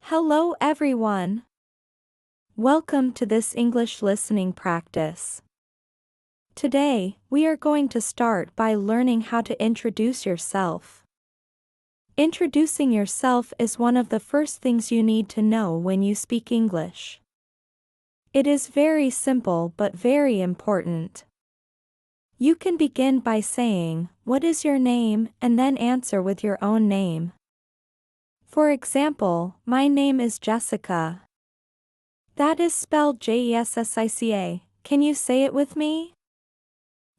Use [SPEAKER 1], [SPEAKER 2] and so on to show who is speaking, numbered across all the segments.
[SPEAKER 1] Hello everyone. Welcome to this English listening practice. Today, we are going to start by learning how to introduce yourself. Introducing yourself is one of the first things you need to know when you speak English. It is very simple but very important. You can begin by saying, "What is your name?" and then answer with your own name. For example, my name is Jessica. That is spelled Jessica. Can you say it with me?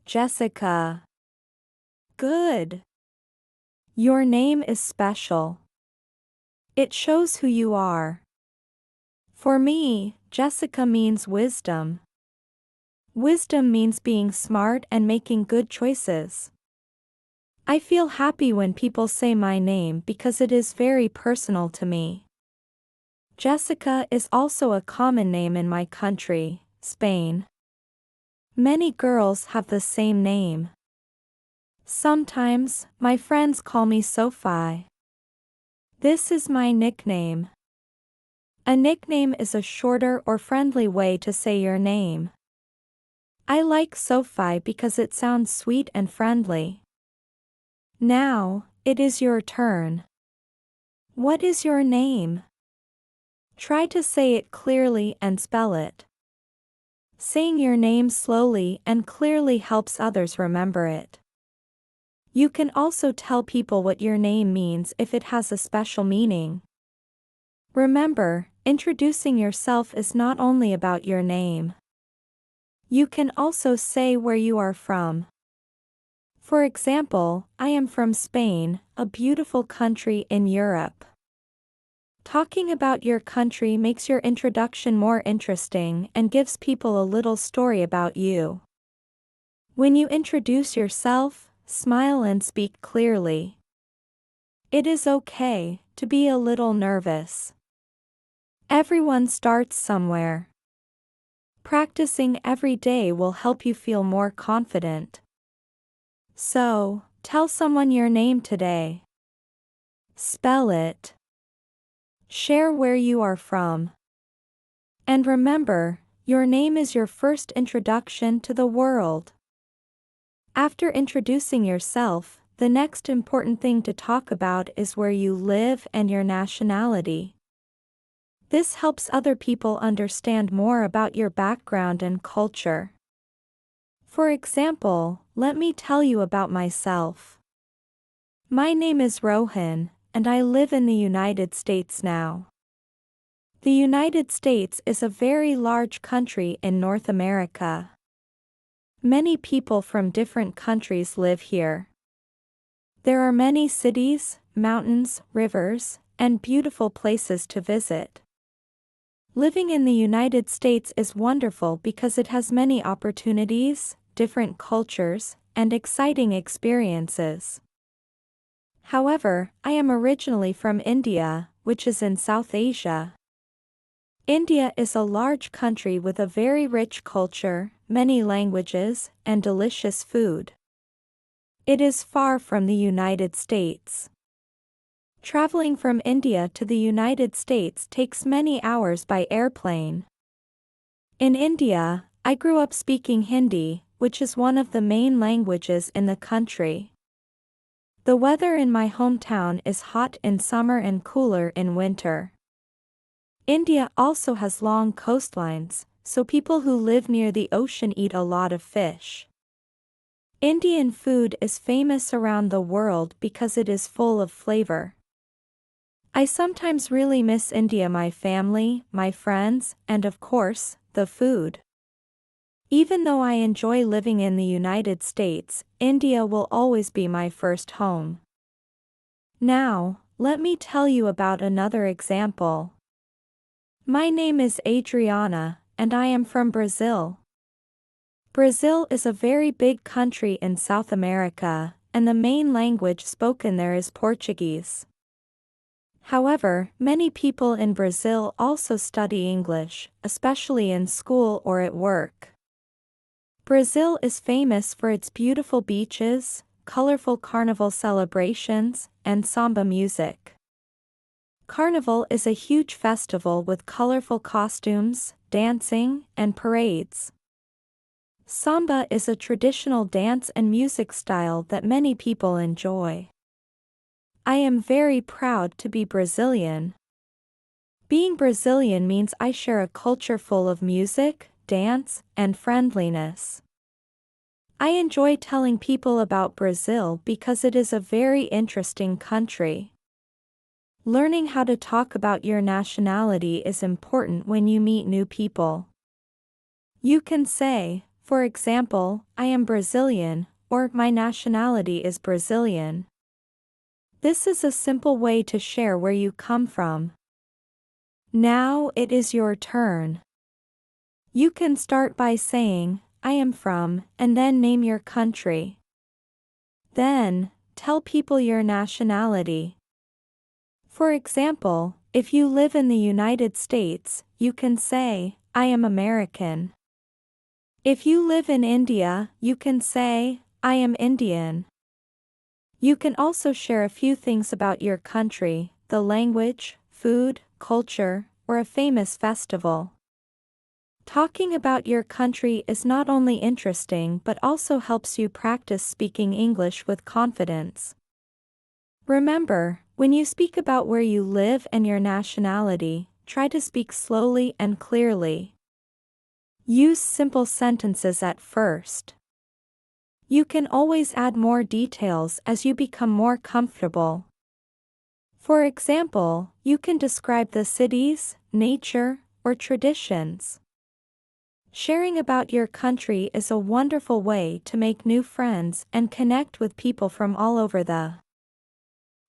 [SPEAKER 1] Jessica. Good. Your name is special. It shows who you are. For me, Jessica means wisdom. Wisdom means being smart and making good choices. I feel happy when people say my name because it is very personal to me. Jessica is also a common name in my country, Spain. Many girls have the same name. Sometimes, my friends call me Sophie. This is my nickname. A nickname is a shorter or friendly way to say your name. I like Sophie because it sounds sweet and friendly. Now, it is your turn. What is your name? Try to say it clearly and spell it. Saying your name slowly and clearly helps others remember it. You can also tell people what your name means if it has a special meaning. Remember, introducing yourself is not only about your name. You can also say where you are from. For example, I am from Spain, a beautiful country in Europe. Talking about your country makes your introduction more interesting and gives people a little story about you. When you introduce yourself, smile and speak clearly. It is okay to be a little nervous. Everyone starts somewhere. Practicing every day will help you feel more confident. So, tell someone your name today. Spell it. Share where you are from. And remember, your name is your first introduction to the world. After introducing yourself, the next important thing to talk about is where you live and your nationality. This helps other people understand more about your background and culture. For example, let me tell you about myself. My name is Rohan, and I live in the United States now. The United States is a very large country in North America. Many people from different countries live here. There are many cities, mountains, rivers, and beautiful places to visit. Living in the United States is wonderful because it has many opportunities, different cultures, and exciting experiences. However, I am originally from India, which is in South Asia. India is a large country with a very rich culture, many languages, and delicious food. It is far from the United States. Traveling from India to the United States takes many hours by airplane. In India, I grew up speaking Hindi, which is one of the main languages in the country. The weather in my hometown is hot in summer and cooler in winter. India also has long coastlines, so people who live near the ocean eat a lot of fish. Indian food is famous around the world because it is full of flavor. I sometimes really miss India, my family, my friends, and of course, the food. Even though I enjoy living in the United States, India will always be my first home. Now, let me tell you about another example. My name is Adriana, and I am from Brazil. Brazil is a very big country in South America, and the main language spoken there is Portuguese. However, many people in Brazil also study English, especially in school or at work. Brazil is famous for its beautiful beaches, colorful carnival celebrations, and samba music. Carnival is a huge festival with colorful costumes, dancing, and parades. Samba is a traditional dance and music style that many people enjoy. I am very proud to be Brazilian. Being Brazilian means I share a culture full of music, dance, and friendliness. I enjoy telling people about Brazil because it is a very interesting country. Learning how to talk about your nationality is important when you meet new people. You can say, for example, I am Brazilian, or my nationality is Brazilian. This is a simple way to share where you come from. Now it is your turn. You can start by saying, I am from, and then name your country. Then, tell people your nationality. For example, if you live in the United States, you can say, I am American. If you live in India, you can say, I am Indian. You can also share a few things about your country, the language, food, culture, or a famous festival. Talking about your country is not only interesting but also helps you practice speaking English with confidence. Remember, when you speak about where you live and your nationality, try to speak slowly and clearly. Use simple sentences at first. You can always add more details as you become more comfortable. For example, you can describe the cities, nature, or traditions. Sharing about your country is a wonderful way to make new friends and connect with people from all over the.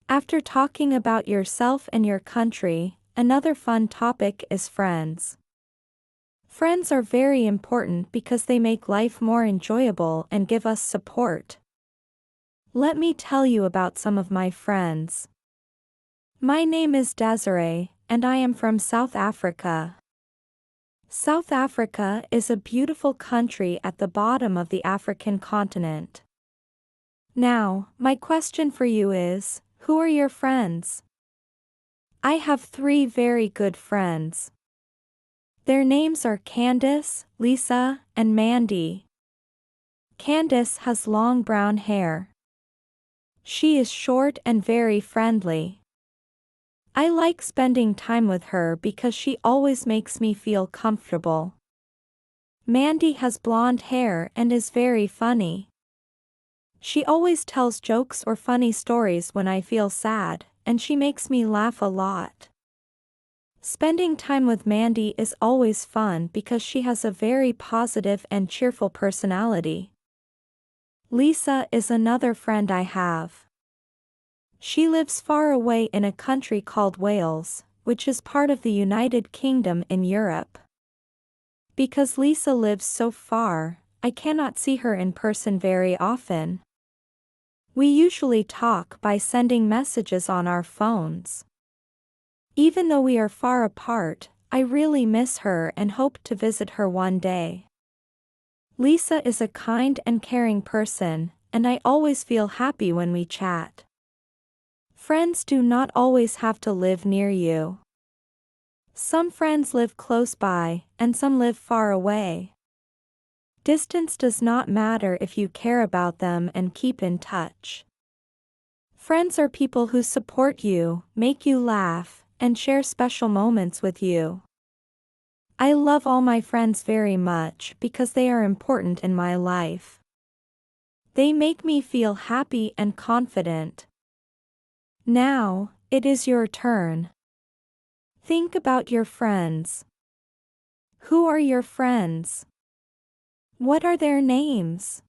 [SPEAKER 1] After talking about yourself and your country, another fun topic is friends. Friends are very important because they make life more enjoyable and give us support. Let me tell you about some of my friends. My name is Desiree, and I am from South Africa. South Africa is a beautiful country at the bottom of the African continent. Now, my question for you is, who are your friends? I have 3 very good friends. Their names are Candace, Lisa, and Mandy. Candace has long brown hair. She is short and very friendly. I like spending time with her because she always makes me feel comfortable. Mandy has blonde hair and is very funny. She always tells jokes or funny stories when I feel sad, and she makes me laugh a lot. Spending time with Mandy is always fun because she has a very positive and cheerful personality. Lisa is another friend I have. She lives far away in a country called Wales, which is part of the United Kingdom in Europe. Because Lisa lives so far, I cannot see her in person very often. We usually talk by sending messages on our phones. Even though we are far apart, I really miss her and hope to visit her one day. Lisa is a kind and caring person, and I always feel happy when we chat. Friends do not always have to live near you. Some friends live close by, and some live far away. Distance does not matter if you care about them and keep in touch. Friends are people who support you, make you laugh, and share special moments with you. I love all my friends very much because they are important in my life. They make me feel happy and confident. Now, it is your turn. Think about your friends. Who are your friends? What are their names?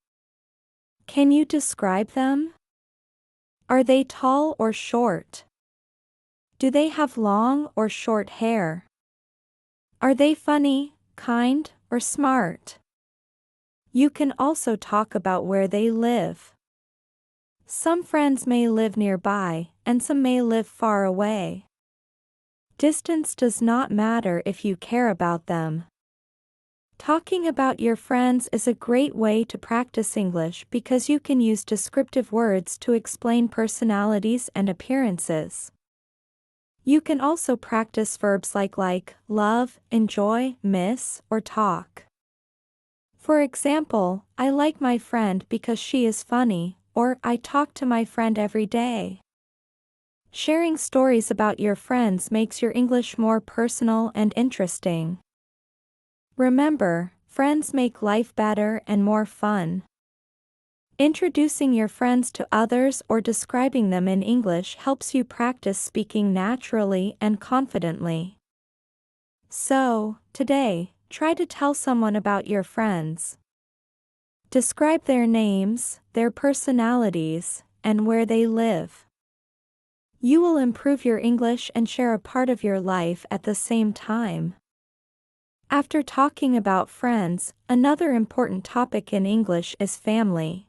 [SPEAKER 1] Can you describe them? Are they tall or short? Do they have long or short hair? Are they funny, kind, or smart? You can also talk about where they live. Some friends may live nearby, and some may live far away. Distance does not matter if you care about them. Talking about your friends is a great way to practice English because you can use descriptive words to explain personalities and appearances. You can also practice verbs like, love, enjoy, miss, or talk. For example, I like my friend because she is funny, or I talk to my friend every day. Sharing stories about your friends makes your English more personal and interesting. Remember, friends make life better and more fun. Introducing your friends to others or describing them in English helps you practice speaking naturally and confidently. So, today, try to tell someone about your friends. Describe their names, their personalities, and where they live. You will improve your English and share a part of your life at the same time. After talking about friends, another important topic in English is family.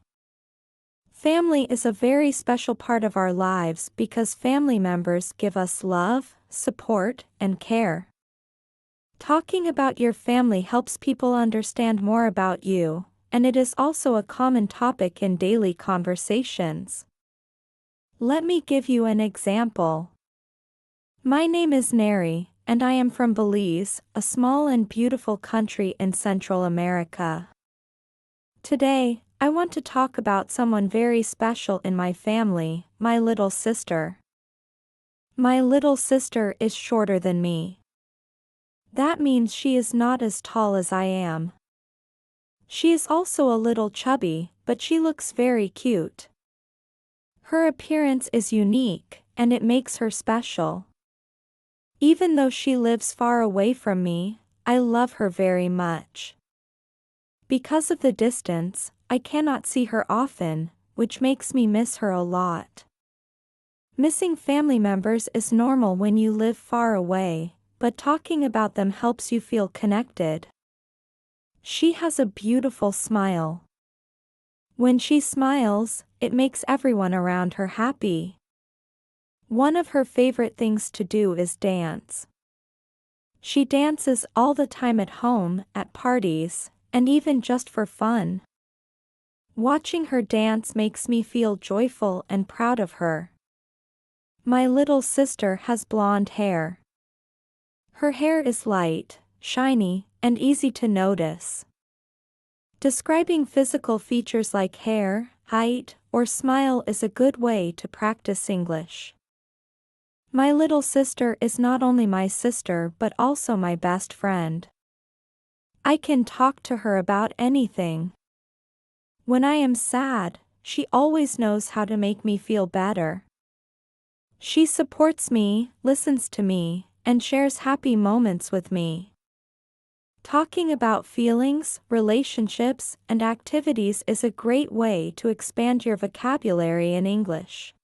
[SPEAKER 1] Family is a very special part of our lives because family members give us love, support, and care. Talking about your family helps people understand more about you, and it is also a common topic in daily conversations. Let me give you an example. My name is Neri, and I am from Belize, a small and beautiful country in Central America. Today, I want to talk about someone very special in my family, my little sister. My little sister is shorter than me. That means she is not as tall as I am. She is also a little chubby, but she looks very cute. Her appearance is unique, and it makes her special. Even though she lives far away from me, I love her very much. Because of the distance, I cannot see her often, which makes me miss her a lot. Missing family members is normal when you live far away, but talking about them helps you feel connected. She has a beautiful smile. When she smiles, it makes everyone around her happy. One of her favorite things to do is dance. She dances all the time at home, at parties, and even just for fun. Watching her dance makes me feel joyful and proud of her. My little sister has blonde hair. Her hair is light, shiny, and easy to notice. Describing physical features like hair, height, or smile is a good way to practice English. My little sister is not only my sister but also my best friend. I can talk to her about anything. When I am sad, she always knows how to make me feel better. She supports me, listens to me, and shares happy moments with me. Talking about feelings, relationships, and activities is a great way to expand your vocabulary in English.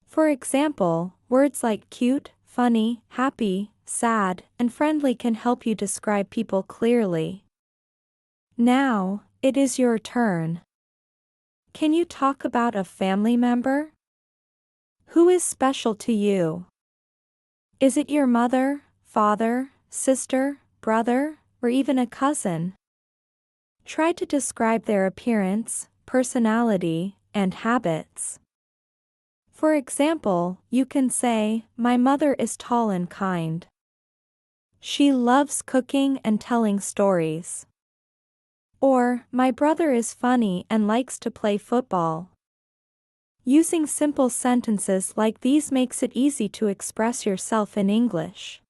[SPEAKER 1] For example, words like cute, funny, happy, sad, and friendly can help you describe people clearly. Now, it is your turn. Can you talk about a family member? Who is special to you? Is it your mother, father, sister, brother, or even a cousin? Try to describe their appearance, personality, and habits. For example, you can say, "My mother is tall and kind. She loves cooking and telling stories." Or, "My brother is funny and likes to play football." Using simple sentences like these makes it easy to express yourself in English.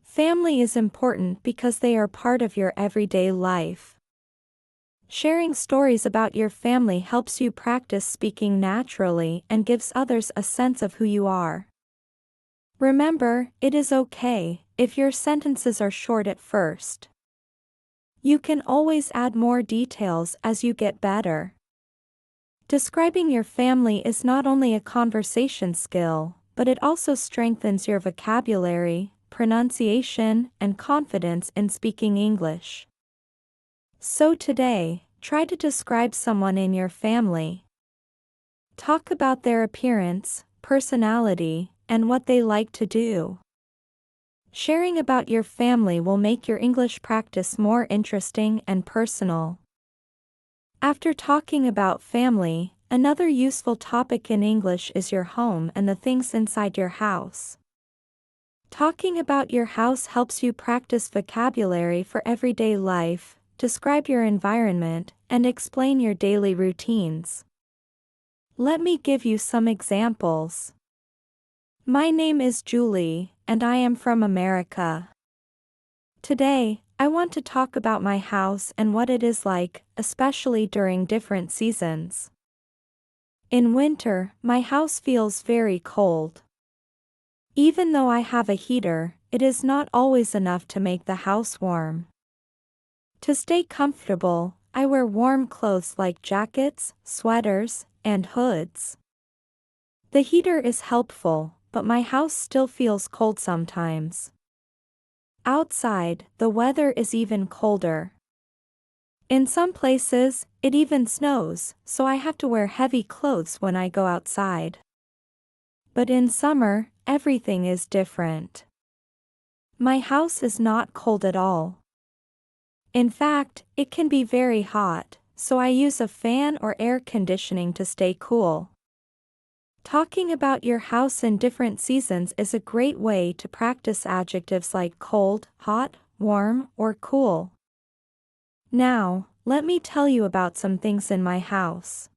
[SPEAKER 1] Family is important because they are part of your everyday life. Sharing stories about your family helps you practice speaking naturally and gives others a sense of who you are. Remember, it is okay if your sentences are short at first. You can always add more details as you get better. Describing your family is not only a conversation skill, but it also strengthens your vocabulary, pronunciation, and confidence in speaking English. So today, try to describe someone in your family. Talk about their appearance, personality, and what they like to do. Sharing about your family will make your English practice more interesting and personal. After talking about family, another useful topic in English is your home and the things inside your house. Talking about your house helps you practice vocabulary for everyday life, describe your environment, and explain your daily routines. Let me give you some examples. My name is Julie, and I am from America. Today, I want to talk about my house and what it is like, especially during different seasons. In winter, my house feels very cold. Even though I have a heater, it is not always enough to make the house warm. To stay comfortable, I wear warm clothes like jackets, sweaters, and hoods. The heater is helpful, but my house still feels cold sometimes. Outside, the weather is even colder. In some places, it even snows, so I have to wear heavy clothes when I go outside. But in summer, everything is different. My house is not cold at all. In fact, it can be very hot, so I use a fan or air conditioning to stay cool. Talking about your house in different seasons is a great way to practice adjectives like cold, hot, warm, or cool. Now, let me tell you about some things in my house.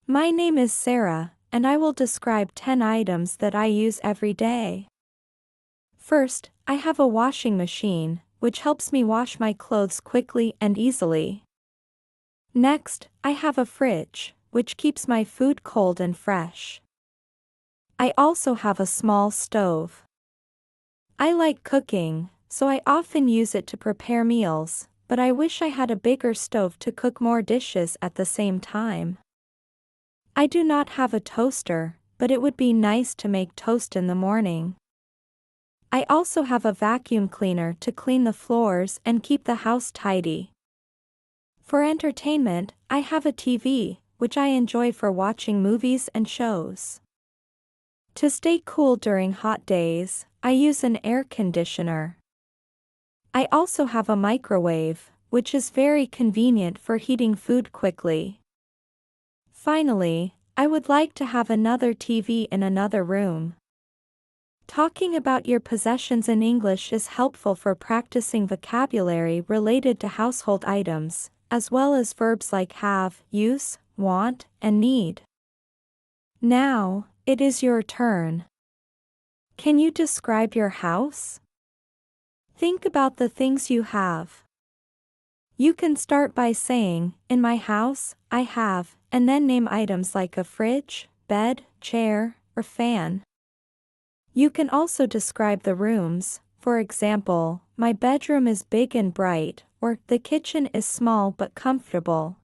[SPEAKER 1] My name is Sarah, and I will describe 10 items that I use every day. First, I have a washing machine, which helps me wash my clothes quickly and easily. Next, I have a fridge, which keeps my food cold and fresh. I also have a small stove. I like cooking, so I often use it to prepare meals, but I wish I had a bigger stove to cook more dishes at the same time. I do not have a toaster, but it would be nice to make toast in the morning. I also have a vacuum cleaner to clean the floors and keep the house tidy. For entertainment, I have a TV, which I enjoy for watching movies and shows. To stay cool during hot days, I use an air conditioner. I also have a microwave, which is very convenient for heating food quickly. Finally, I would like to have another TV in another room. Talking about your possessions in English is helpful for practicing vocabulary related to household items, as well as verbs like have, use, want, and need. Now, it is your turn. Can you describe your house? Think about the things you have. You can start by saying, in my house, I have, and then name items like a fridge, bed, chair, or fan. You can also describe the rooms, for example, my bedroom is big and bright, or the kitchen is small but comfortable.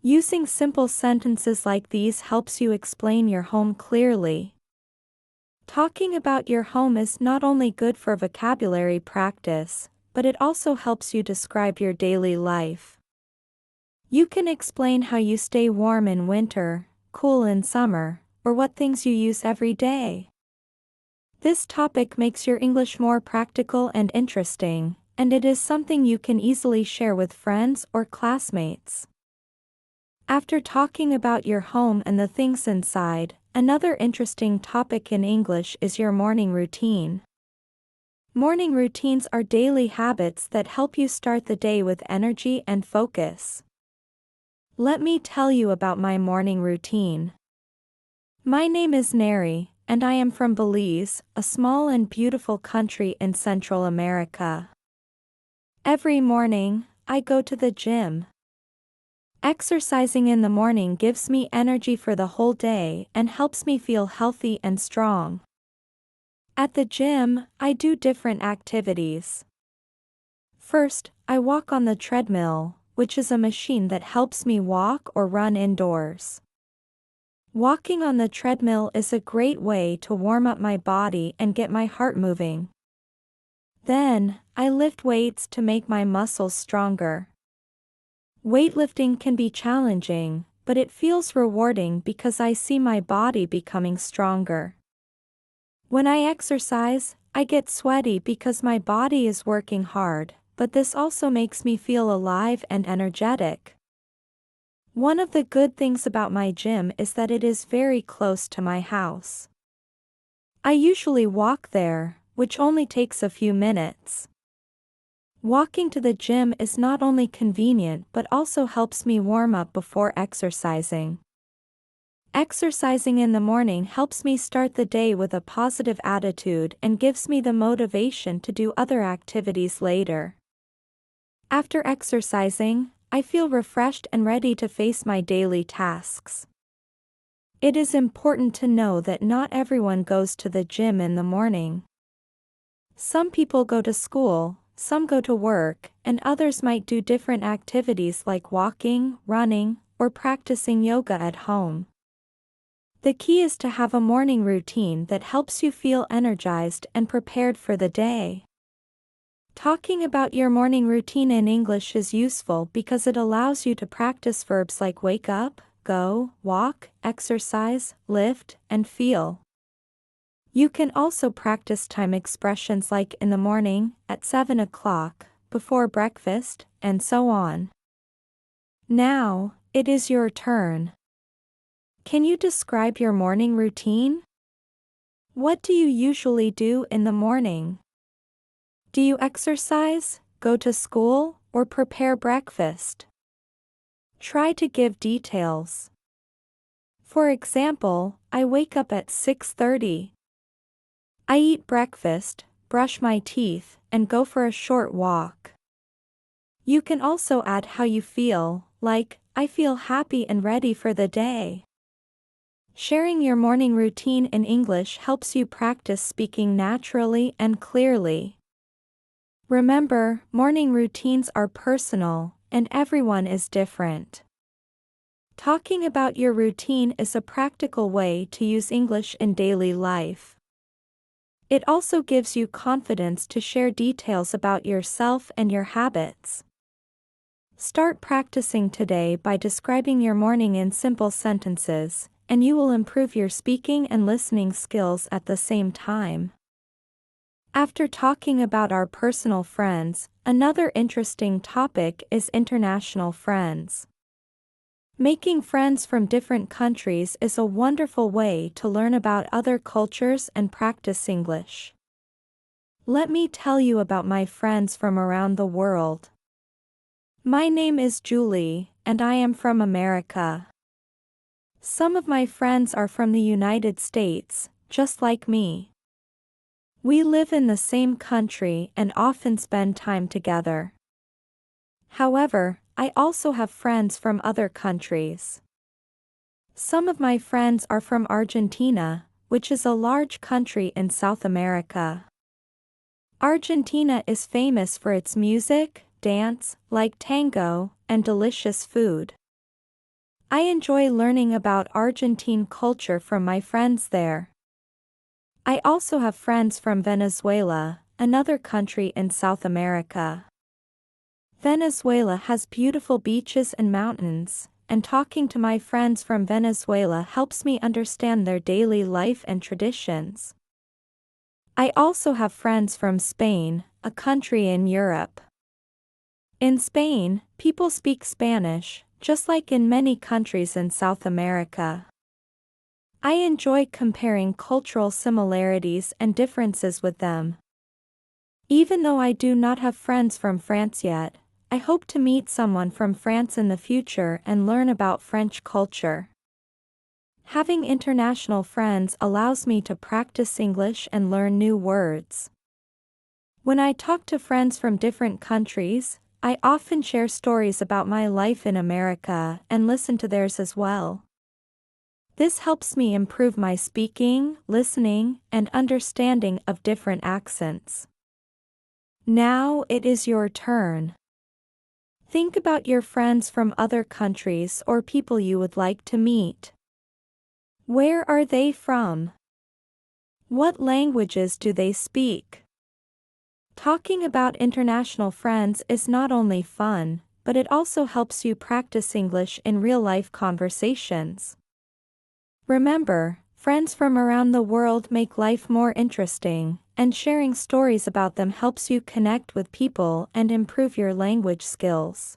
[SPEAKER 1] Using simple sentences like these helps you explain your home clearly. Talking about your home is not only good for vocabulary practice, but it also helps you describe your daily life. You can explain how you stay warm in winter, cool in summer, or what things you use every day. This topic makes your English more practical and interesting, and it is something you can easily share with friends or classmates. After talking about your home and the things inside, another interesting topic in English is your morning routine. Morning routines are daily habits that help you start the day with energy and focus. Let me tell you about my morning routine. My name is Neri, and I am from Belize, a small and beautiful country in Central America. Every morning, I go to the gym. Exercising in the morning gives me energy for the whole day and helps me feel healthy and strong. At the gym, I do different activities. First, I walk on the treadmill, which is a machine that helps me walk or run indoors. Walking on the treadmill is a great way to warm up my body and get my heart moving. Then, I lift weights to make my muscles stronger. Weightlifting can be challenging, but it feels rewarding because I see my body becoming stronger. When I exercise, I get sweaty because my body is working hard, but this also makes me feel alive and energetic. One of the good things about my gym is that it is very close to my house. I usually walk there, which only takes a few minutes. Walking to the gym is not only convenient but also helps me warm up before exercising. Exercising in the morning helps me start the day with a positive attitude and gives me the motivation to do other activities later. After exercising, I feel refreshed and ready to face my daily tasks. It is important to know that not everyone goes to the gym in the morning. Some people go to school, some go to work, and others might do different activities like walking, running, or practicing yoga at home. The key is to have a morning routine that helps you feel energized and prepared for the day. Talking about your morning routine in English is useful because it allows you to practice verbs like wake up, go, walk, exercise, lift, and feel. You can also practice time expressions like in the morning, at 7 o'clock, before breakfast, and so on. Now, it is your turn. Can you describe your morning routine? What do you usually do in the morning? Do you exercise, go to school, or prepare breakfast? Try to give details. For example, I wake up at 6:30. I eat breakfast, brush my teeth, and go for a short walk. You can also add how you feel, like, I feel happy and ready for the day. Sharing your morning routine in English helps you practice speaking naturally and clearly. Remember, morning routines are personal, and everyone is different. Talking about your routine is a practical way to use English in daily life. It also gives you confidence to share details about yourself and your habits. Start practicing today by describing your morning in simple sentences, and you will improve your speaking and listening skills at the same time. After talking about our personal friends, another interesting topic is international friends. Making friends from different countries is a wonderful way to learn about other cultures and practice English. Let me tell you about my friends from around the world. My name is Julie, and I am from America. Some of my friends are from the United States, just like me. We live in the same country and often spend time together. However, I also have friends from other countries. Some of my friends are from Argentina, which is a large country in South America. Argentina is famous for its music, dance, like tango, and delicious food. I enjoy learning about Argentine culture from my friends there. I also have friends from Venezuela, another country in South America. Venezuela has beautiful beaches and mountains, and talking to my friends from Venezuela helps me understand their daily life and traditions. I also have friends from Spain, a country in Europe. In Spain, people speak Spanish, just like in many countries in South America. I enjoy comparing cultural similarities and differences with them. Even though I do not have friends from France yet, I hope to meet someone from France in the future and learn about French culture. Having international friends allows me to practice English and learn new words. When I talk to friends from different countries, I often share stories about my life in America and listen to theirs as well. This helps me improve my speaking, listening, and understanding of different accents. Now it is your turn. Think about your friends from other countries or people you would like to meet. Where are they from? What languages do they speak? Talking about international friends is not only fun, but it also helps you practice English in real-life conversations. Remember, friends from around the world make life more interesting, and sharing stories about them helps you connect with people and improve your language skills.